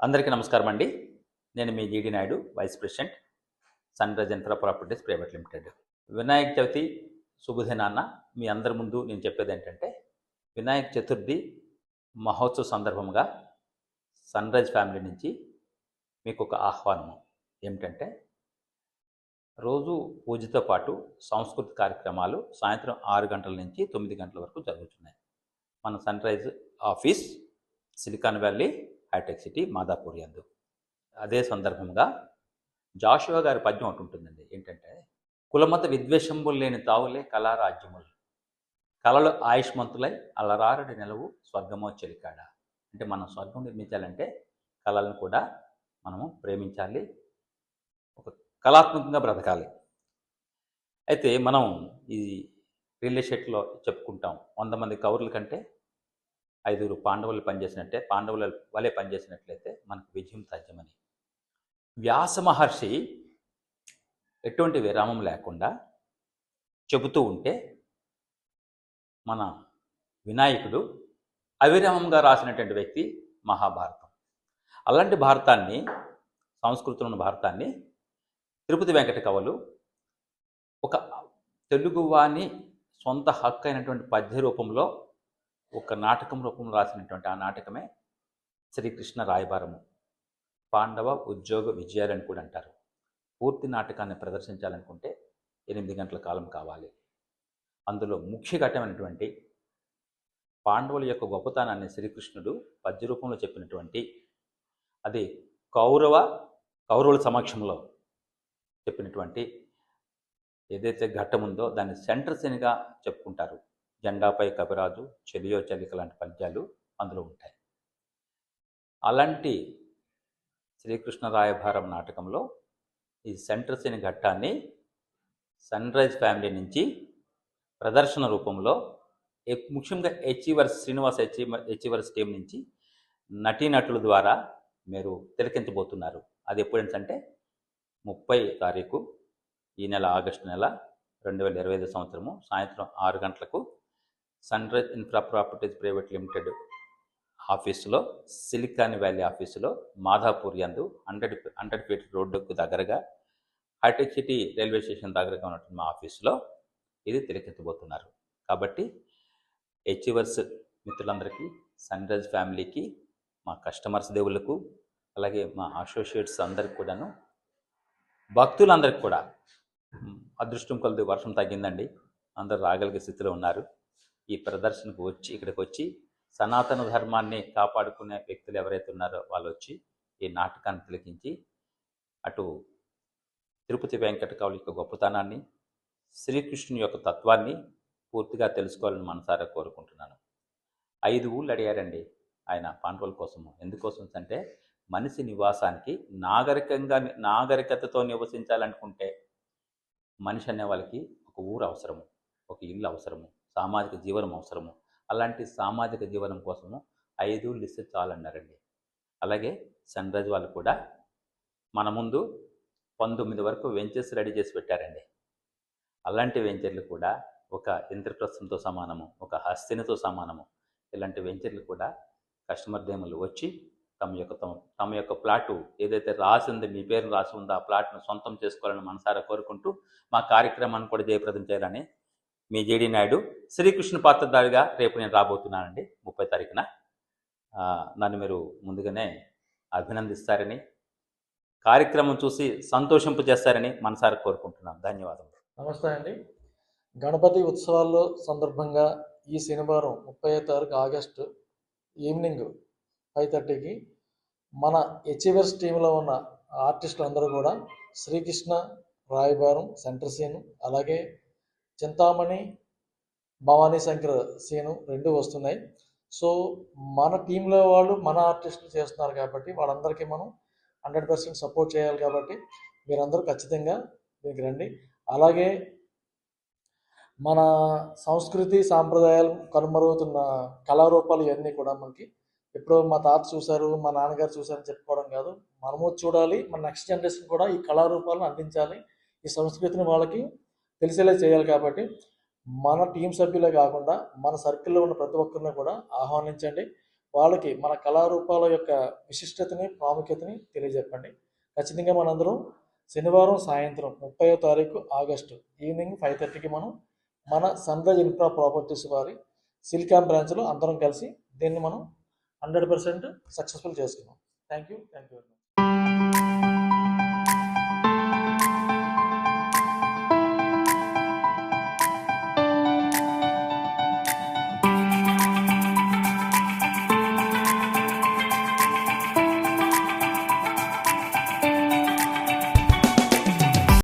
అందరికీ నమస్కారం అండి. నేను మీ G D Naidu, vice president, sunrise infra properties private limited. Vinayaka Chavithi శుభదినాన మీ అందరి ముందు నేను చెప్పేదేంటంటే, వినాయక చతుర్థి మహోత్సవ సందర్భంగా సన్‌రైజ్ ఫ్యామిలీ నుంచి మీకొక ఆహ్వానము. ఏమిటంటే, రోజు పూజతో పాటు సాంస్కృతిక కార్యక్రమాలు సాయంత్రం 6 గంటల నుంచి 9 గంటల వరకు జరుగుతున్నాయి. మన Sunrise office Silicon Valley, Hitech City, Madhapur యందు. అదే సందర్భంగా జాషువా గారి పద్యం ఒకటి ఉంటుందండి. ఏంటంటే, కులమత విద్వేషంబులు లేని తావులే కళారాజ్యములు, కళలు ఆయుష్మంతులై అలరారడి నిలవు స్వర్గమో చెలికాడ. అంటే మనం స్వర్గం నిర్మించాలంటే కళలను కూడా మనము ప్రేమించాలి, ఒక కళాత్మకంగా బ్రతకాలి. అయితే మనం ఈ రియల్ ఎస్టేట్లో చెప్పుకుంటాం, 100 మంది కౌరుల కంటే 5 పాండవులు పనిచేసినట్టే, పాండవుల వలె పనిచేసినట్లయితే మనకు విజయం తథ్యమని. వ్యాస మహర్షి ఎటువంటి విరామం లేకుండా చెబుతూ ఉంటే, మన వినాయకుడు అవిరామంగా రాసినటువంటి వ్యక్తి మహాభారతం. అలాంటి భారతాన్ని, సంస్కృతంలో ఉన్న భారతాన్ని తిరుపతి వెంకట కవులు ఒక తెలుగువాని సొంత హక్కు అయినటువంటి పద్య రూపంలో, ఒక నాటకం రూపంలో రాసినటువంటి ఆ నాటకమే శ్రీకృష్ణ రాయబారము. పాండవ ఉద్యోగ విజయాలని కూడా అంటారు. పూర్తి నాటకాన్ని ప్రదర్శించాలనుకుంటే 8 గంటల కాలం కావాలి. అందులో ముఖ్య ఘట్టమైనటువంటి పాండవుల యొక్క గొప్పతనాన్ని శ్రీకృష్ణుడు పద్య రూపంలో చెప్పినటువంటి, అది కౌరవుల సమక్షంలో చెప్పినటువంటి ఏదైతే ఘట్టం ఉందో దాన్ని సెంటర్ సీన్గా చెప్పుకుంటారు. జెండాపై కవిరాజు, చెలియో చలిక లాంటి పద్యాలు అందులో ఉంటాయి. అలాంటి శ్రీకృష్ణ రాయబారం నాటకంలో ఈ సెంటర్ సీన్ ఘట్టాన్ని సన్‌రైజ్ ఫ్యామిలీ నుంచి ప్రదర్శన రూపంలో, ముఖ్యంగా శ్రీనివాస్ హెచీవర్స్ టీం నుంచి నటీనటుల ద్వారా మీరు తిలకించబోతున్నారు. అది ఎప్పుడంటే 30 తారీఖు ఈ నెల, ఆగస్టు నెల 2025 సంవత్సరము సాయంత్రం 6 గంటలకు sunrise infra properties private limited ఆఫీసులో, సిలికాన్ వ్యాలీ ఆఫీసులో, మాదాపూర్ యందు 100 ఫీట్ రోడ్డుకు దగ్గరగా, హైటెక్ సిటీ రైల్వే స్టేషన్ దగ్గరగా ఉన్నటువంటి మా ఆఫీసులో ఇది తిలకెత్తబోతున్నారు. కాబట్టి హెచ్వర్స్ మిత్రులందరికీ, సన్‌రైజ్ ఫ్యామిలీకి, మా కస్టమర్స్ దేవుళ్లకు, అలాగే మా అసోసియేట్స్ అందరికి కూడాను, భక్తులందరికీ కూడా అదృష్టం కొలది వర్షం తగ్గిందండి, అందరూ రాగలిగే స్థితిలో ఉన్నారు. ఈ ప్రదర్శనకు వచ్చి, ఇక్కడికి వచ్చి సనాతన ధర్మాన్ని కాపాడుకునే వ్యక్తులు ఎవరైతే ఉన్నారో వాళ్ళు వచ్చి ఈ నాటకాన్ని తిలకించి అటు తిరుపతి వెంకట కవుల యొక్క గొప్పతనాన్ని, శ్రీకృష్ణుని యొక్క తత్వాన్ని పూర్తిగా తెలుసుకోవాలని మనసారా కోరుకుంటున్నాను. 5 ఊళ్ళు అడిగారండి ఆయన పాండవుల కోసము. ఎందుకోసం అంటే, మనిషి నివాసానికి నాగరికతతో నివసించాలనుకుంటే మనిషి అనే వాళ్ళకి ఒక ఊరు అవసరము, ఒక ఇల్లు అవసరము, సామాజిక జీవనం అవసరము. అలాంటి సామాజిక జీవనం కోసము 5 ఊళ్ళు ఇస్తే చాలన్నారండి. అలాగే సన్‌రైజ్ వాళ్ళు కూడా మన ముందు 19 వరకు వెంచర్స్ రెడీ చేసి పెట్టారండి. అలాంటి వెంచర్లు కూడా ఒక ఇంద్రప్రస్థంతో సమానము, ఒక హస్తినితో సమానము. ఇలాంటి వెంచర్లు కూడా కస్టమర్ దేములు వచ్చి తమ యొక్క ప్లాటు ఏదైతే రాసి ఉందో, మీ పేరు రాసి ఉందో, ఆ ప్లాట్ను సొంతం చేసుకోవాలని మనసారా కోరుకుంటూ మా కార్యక్రమాన్ని కూడా జయప్రదం చేయాలని మీ జీడి నాయుడు, శ్రీకృష్ణ పాత్రధారిగా రేపు నేను రాబోతున్నానండి 30 తారీఖున. నన్ను మీరు ముందుగానే అభినందిస్తారని, కార్యక్రమం చూసి సంతోషింపజేస్తారని మనసారా కోరుకుంటున్నాను. ధన్యవాదములు. నమస్తే అండి. గణపతి ఉత్సవాల్లో సందర్భంగా ఈ శనివారం 30వ తారీఖు ఆగస్టు ఈవినింగ్ 5:30కి మన హెచ్వర్స్ టీంలో ఉన్న ఆర్టిస్టులు అందరూ కూడా శ్రీకృష్ణ రాయబారం సెంటర్ సీను, అలాగే చింతామణి భవానీ శంకర్ సీను 2 వస్తున్నాయి. సో మన టీంలో వాళ్ళు మన ఆర్టిస్టులు చేస్తున్నారు కాబట్టి వాళ్ళందరికీ మనం 100% సపోర్ట్ చేయాలి. కాబట్టి మీరందరూ ఖచ్చితంగా దీనికి రండి. అలాగే మన సంస్కృతి సాంప్రదాయాలు కనుమరుగుతున్న కళారూపాలు ఇవన్నీ కూడా మనకి ఎప్పుడో మా తాత చూశారు, మా నాన్నగారు చూశారని చెప్పుకోవడం కాదు, మనము చూడాలి. మన నెక్స్ట్ జనరేషన్ కూడా ఈ కళారూపాలను అందించాలి, ఈ సంస్కృతిని వాళ్ళకి తెలిసేలా చేయాలి. కాబట్టి మన టీం సభ్యులే కాకుండా మన సర్కిల్లో ఉన్న ప్రతి ఒక్కరిని కూడా ఆహ్వానించండి. వాళ్ళకి మన కళారూపాల యొక్క విశిష్టతని ప్రాముఖ్యతని తెలియజెప్పండి. ఖచ్చితంగా మనందరం శనివారం సాయంత్రం 30వ తారీఖు ఆగస్టు ఈవినింగ్ 5:30కి మనం మన సన్రైజ్ ఇన్ఫ్రా ప్రాపర్టీస్ వారి సిలికాన్ బ్రాంచ్లో అందరం కలిసి దీన్ని మనం 100% సక్సెస్ఫుల్ చేసుకున్నాం. Thank you very much.